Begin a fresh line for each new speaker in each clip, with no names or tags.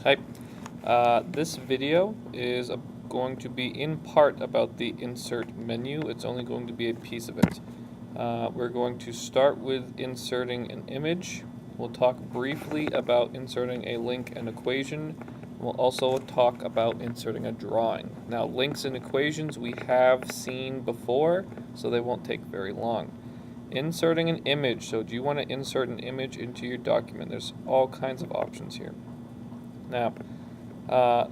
Hi. This video is going to be in part about the insert menu. It's only going to be a piece of it. We're going to start with inserting an image. We'll talk briefly about inserting a link and equation. We'll also talk about inserting a drawing. Now, links and equations we have seen before, so they won't take very long. Inserting an image. So do you want to insert an image into your document? There's all kinds of options here. Now,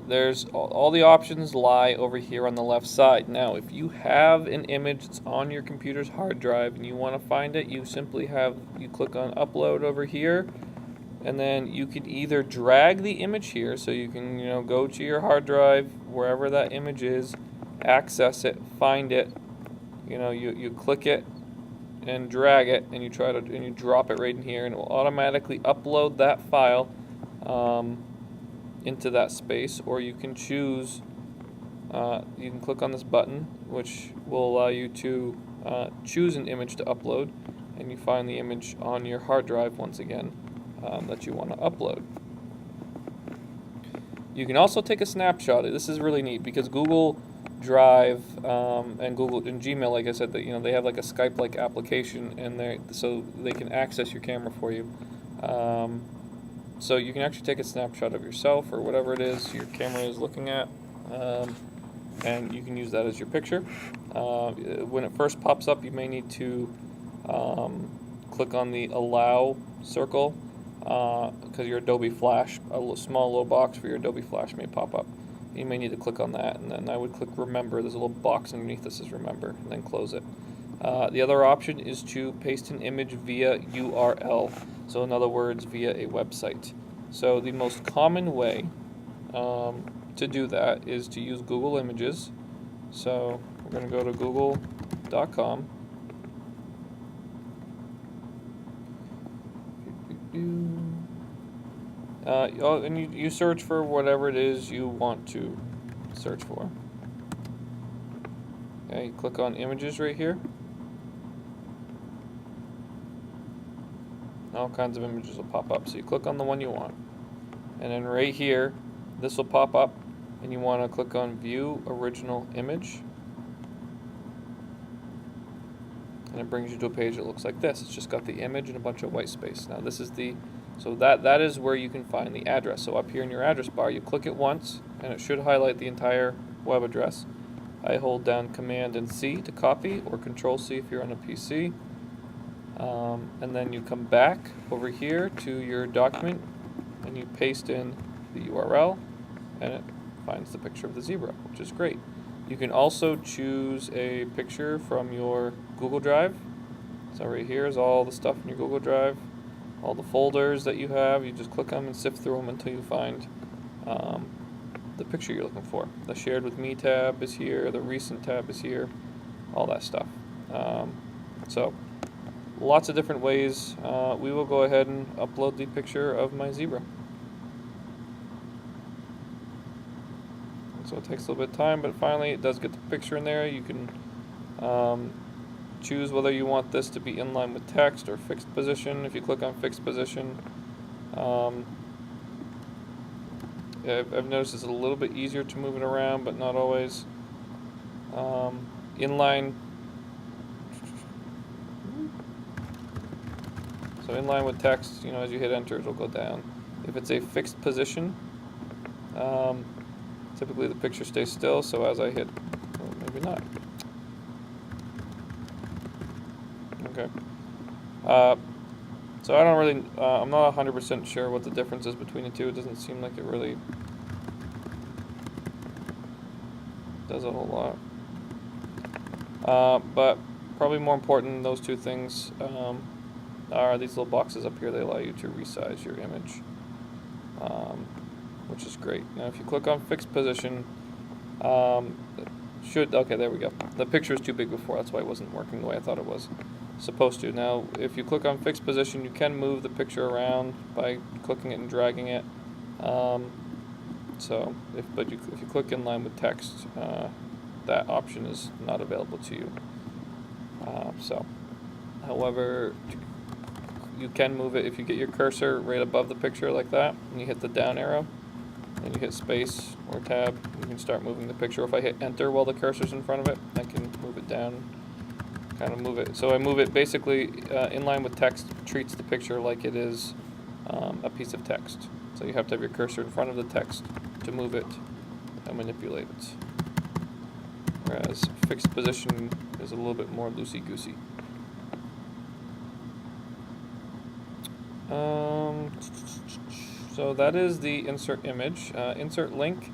there's all the options lie over here on the left side. Now, if you have an image that's on your computer's hard drive and you want to find it, you simply click on upload over here, and then you can either drag the image here, so you can go to your hard drive wherever that image is, access it, find it, you click it and drag it, and you drop it right in here, and it will automatically upload that file into that space. Or you can choose, you can click on this button, which will allow you to choose an image to upload, and you find the image on your hard drive once again that you want to upload. You can also take a snapshot. This is really neat because Google Drive and Gmail, like I said, that they have like a Skype-like application, and so they can access your camera for you. So you can actually take a snapshot of yourself or whatever it is your camera is looking at, and you can use that as your picture. When it first pops up, you may need to click on the Allow circle because your Adobe Flash, a small little box for your Adobe Flash may pop up. You may need to click on that, and then I would click Remember. There's a little box underneath that says Remember, and then close it. The other option is to paste an image via URL, so in other words, via a website. So the most common way to do that is to use Google Images. So we're going to go to google.com. And you search for whatever it is you want to search for. Okay, you click on Images right here. All kinds of images will pop up. So you click on the one you want. And then right here, this will pop up, and you want to click on View Original Image. And it brings you to a page that looks like this. It's just got the image and a bunch of white space. Now this is that is where you can find the address. So up here in your address bar, you click it once, and it should highlight the entire web address. I hold down Command and C to copy, or Control C if you're on a PC. And then you come back over here to your document, and you paste in the URL, and it finds the picture of the zebra, which is great. You can also choose a picture from your Google Drive. So right here is all the stuff in your Google Drive, all the folders that you have. You just click them and sift through them until you find the picture you're looking for. The Shared With Me tab is here, the Recent tab is here, all that stuff. So lots of different ways. We will go ahead and upload the picture of my zebra. So it takes a little bit of time, but finally it does get the picture in there. You can choose whether you want this to be in line with text or fixed position. If you click on fixed position, I've noticed it's a little bit easier to move it around, but not always. Inline. So in line with text, as you hit enter, it'll go down. If it's a fixed position, typically the picture stays still, so as I hit, well, maybe not. Okay. So I don't really, I'm not 100% sure what the difference is between the two. It doesn't seem like it really does a whole lot. But probably more important than those two things are these little boxes up here. They allow you to resize your image, which is great. Now if you click on fixed position, okay, there we go. The picture was too big before, that's why it wasn't working the way I thought it was supposed to. Now if you click on fixed position, you can move the picture around by clicking it and dragging it. If you click in line with text, that option is not available to you. However, you can move it if you get your cursor right above the picture like that, and you hit the down arrow. and you hit space or tab, you can start moving the picture. If I hit enter while the cursor's in front of it, I can move it down, kind of move it. So I move it basically in line with text, treats the picture like it is a piece of text. So you have to have your cursor in front of the text to move it and manipulate it. Whereas fixed position is a little bit more loosey-goosey. So that is the insert image. Insert link,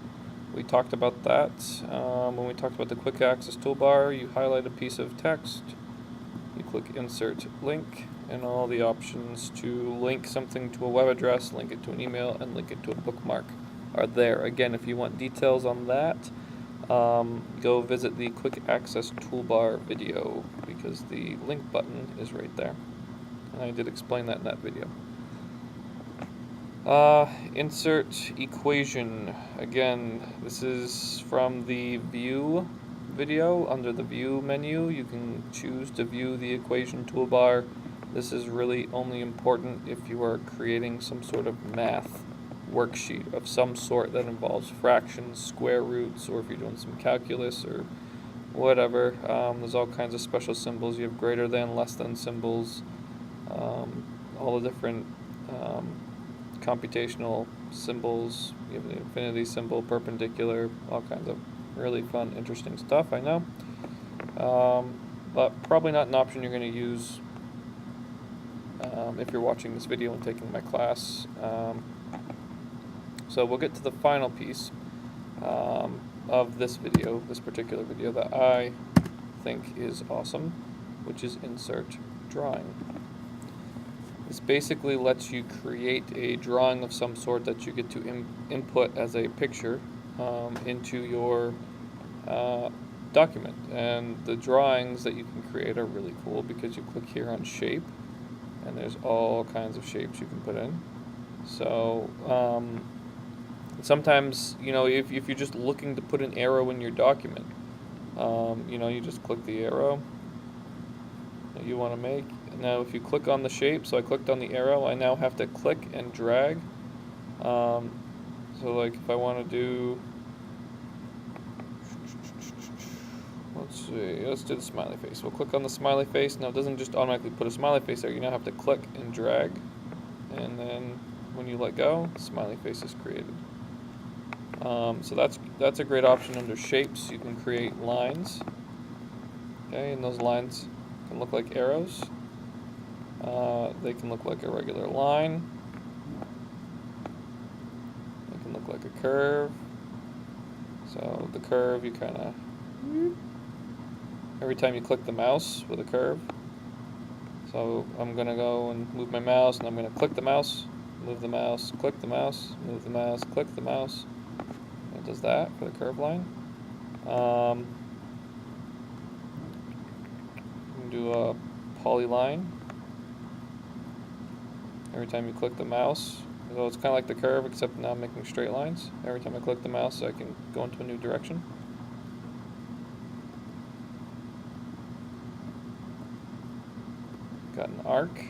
we talked about that. When we talked about the quick access toolbar, you highlight a piece of text, you click insert link, and all the options to link something to a web address, link it to an email, and link it to a bookmark are there. Again, if you want details on that, go visit the quick access toolbar video, because the link button is right there. And I did explain that in that video. Insert equation. Again, this is from the view video. Under the view menu, you can choose to view the equation toolbar. This is really only important if you are creating some sort of math worksheet of some sort that involves fractions, square roots, or if you're doing some calculus or whatever. There's all kinds of special symbols. You have greater than, less than symbols, all the different computational symbols. You have the infinity symbol, perpendicular, all kinds of really fun, interesting stuff, I know. But probably not an option you're going to use if you're watching this video and taking my class. So we'll get to the final piece of this video, this particular video that I think is awesome, which is insert drawing. This basically lets you create a drawing of some sort that you get to input as a picture into your document. And the drawings that you can create are really cool because you click here on shape, and there's all kinds of shapes you can put in. So sometimes, you know, if you're just looking to put an arrow in your document, you know, you just click the arrow that you want to make. Now if you click on the shape, so I clicked on the arrow, I now have to click and drag. So like if I want to do, let's do the smiley face. We'll click on the smiley face. Now it doesn't just automatically put a smiley face there, you now have to click and drag, and then when you let go, the smiley face is created. So that's a great option under shapes. You can create lines, okay, and those lines can look like arrows. They can look like a regular line. They can look like a curve. So the curve, you kind of, every time you click the mouse with a curve. So I'm going to go and move my mouse, and I'm going to click the mouse, move the mouse, click the mouse, move the mouse, click the mouse. It does that for the curve line. You can do a polyline. Every time you click the mouse, so it's kind of like the curve, except now I'm making straight lines. Every time I click the mouse, I can go into a new direction. Got an arc.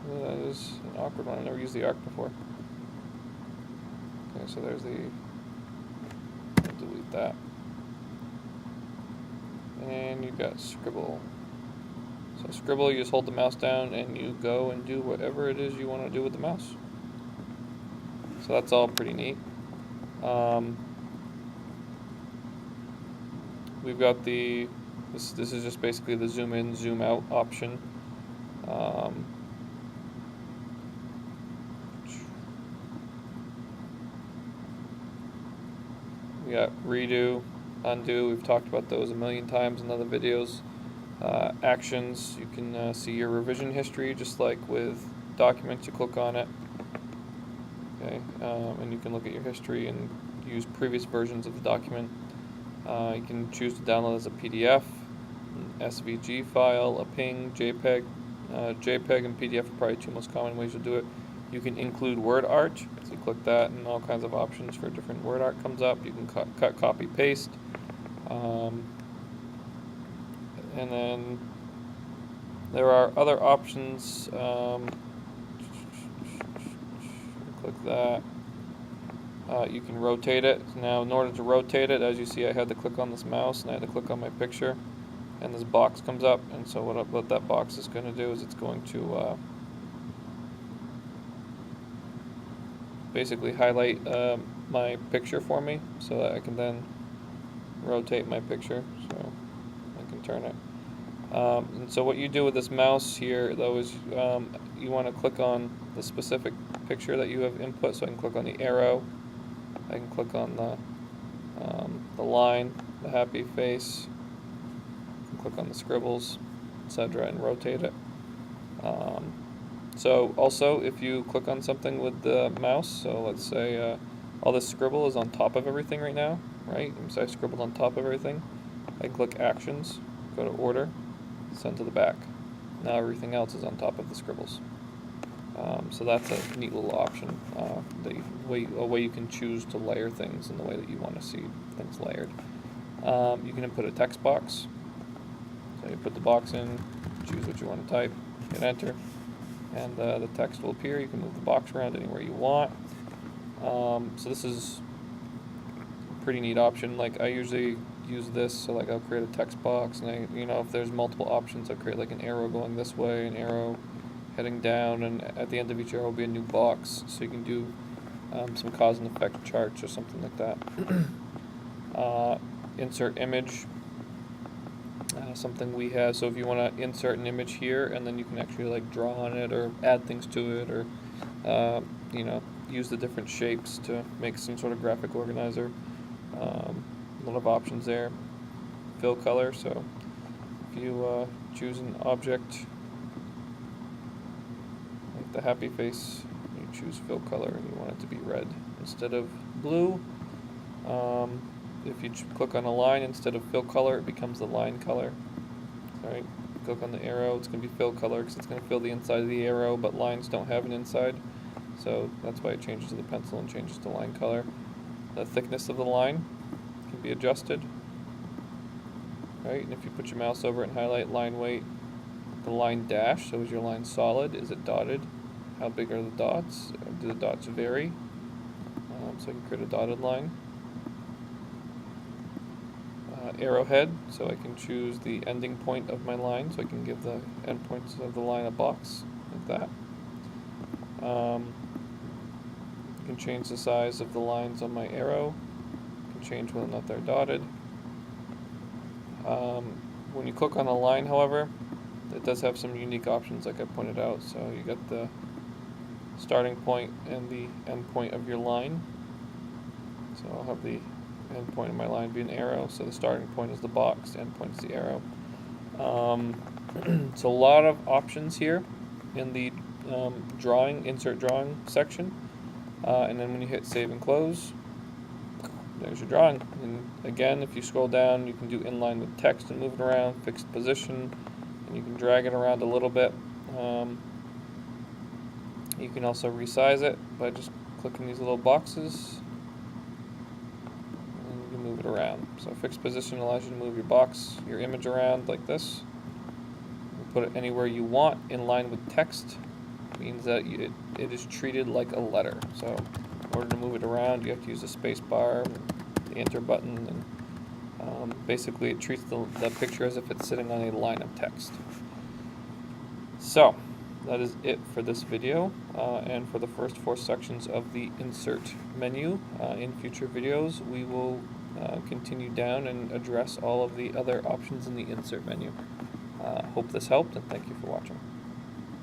That is an awkward one. I've never used the arc before. Okay, so there's the, I'll delete that. And you've got scribble. So scribble, you just hold the mouse down and you go and do whatever it is you want to do with the mouse. So that's all pretty neat. We've got the, this is just basically the zoom in, zoom out option. We got redo, undo, we've talked about those a million times in other videos. Actions, you can see your revision history just like with documents. You click on it, okay, and you can look at your history and use previous versions of the document. You can choose to download as a PDF, an SVG file, a PNG, JPEG. JPEG and PDF are probably two most common ways to do it. You can include word art, so you click that and all kinds of options for different word art comes up. You can cut, copy, paste. And then There are other options. Click that. You can rotate it. Now, in order to rotate it, as you see, I had to click on this mouse and I had to click on my picture, and this box comes up. And so what that box is going to do is it's going to basically highlight my picture for me, so that I can then rotate my picture. So I can turn it. And so what you do with this mouse here, though, is you want to click on the specific picture that you have input. So I can click on the arrow, I can click on the line, the happy face, I can click on the scribbles, etc., and rotate it. So also, if you click on something with the mouse, so let's say all this scribble is on top of everything right now, right? So I scribbled on top of everything. I click Actions, go to Order, send to the back. Now everything else is on top of the scribbles. So that's a neat little option, a way you can choose to layer things in the way that you want to see things layered. You can input a text box. So you put the box in, choose what you want to type, hit enter, and the text will appear. You can move the box around anywhere you want. So this is a pretty neat option. Like, I usually use this, so like I'll create a text box, and if there's multiple options, I'll create like an arrow going this way, an arrow heading down, and at the end of each arrow will be a new box, so you can do some cause and effect charts or something like that. Insert image, something we have. So if you want to insert an image here, and then you can actually like draw on it or add things to it, or use the different shapes to make some sort of graphic organizer. A lot of options there. Fill color, so if you choose an object like the happy face, you choose fill color and you want it to be red instead of blue. If you click on a line instead of fill color, it becomes the line color. Alright, click on the arrow, it's going to be fill color because it's going to fill the inside of the arrow, but lines don't have an inside. So that's why it changes to the pencil and changes to line color. The thickness of the line can be adjusted. Right, and if you put your mouse over it and highlight line weight, the line dash, so is your line solid? Is it dotted? How big are the dots? Do the dots vary? So I can create a dotted line. Arrowhead, so I can choose the ending point of my line, so I can give the endpoints of the line a box, like that. You can change the size of the lines on my arrow. You can change whether or not they're dotted. When you click on a line, however, it does have some unique options like I pointed out. So you got the starting point and the end point of your line. So I'll have the end point of my line be an arrow, so the starting point is the box, the end point is the arrow. So a lot of options here in the insert drawing section, and then when you hit save and close, there's your drawing. And again, if you scroll down, you can do inline with text and move it around, fixed position, and you can drag it around a little bit. You can also resize it by just clicking these little boxes, and you can move it around. So fixed position allows you to move your image around like this. You put it anywhere you want in line with text. It means that it is treated like a letter. So in order to move it around, you have to use the space bar, the enter button, and basically it treats the picture as if it's sitting on a line of text. So that is it for this video, and for the first 4 sections of the insert menu. In future videos, we will continue down and address all of the other options in the insert menu. Hope this helped, and thank you for watching.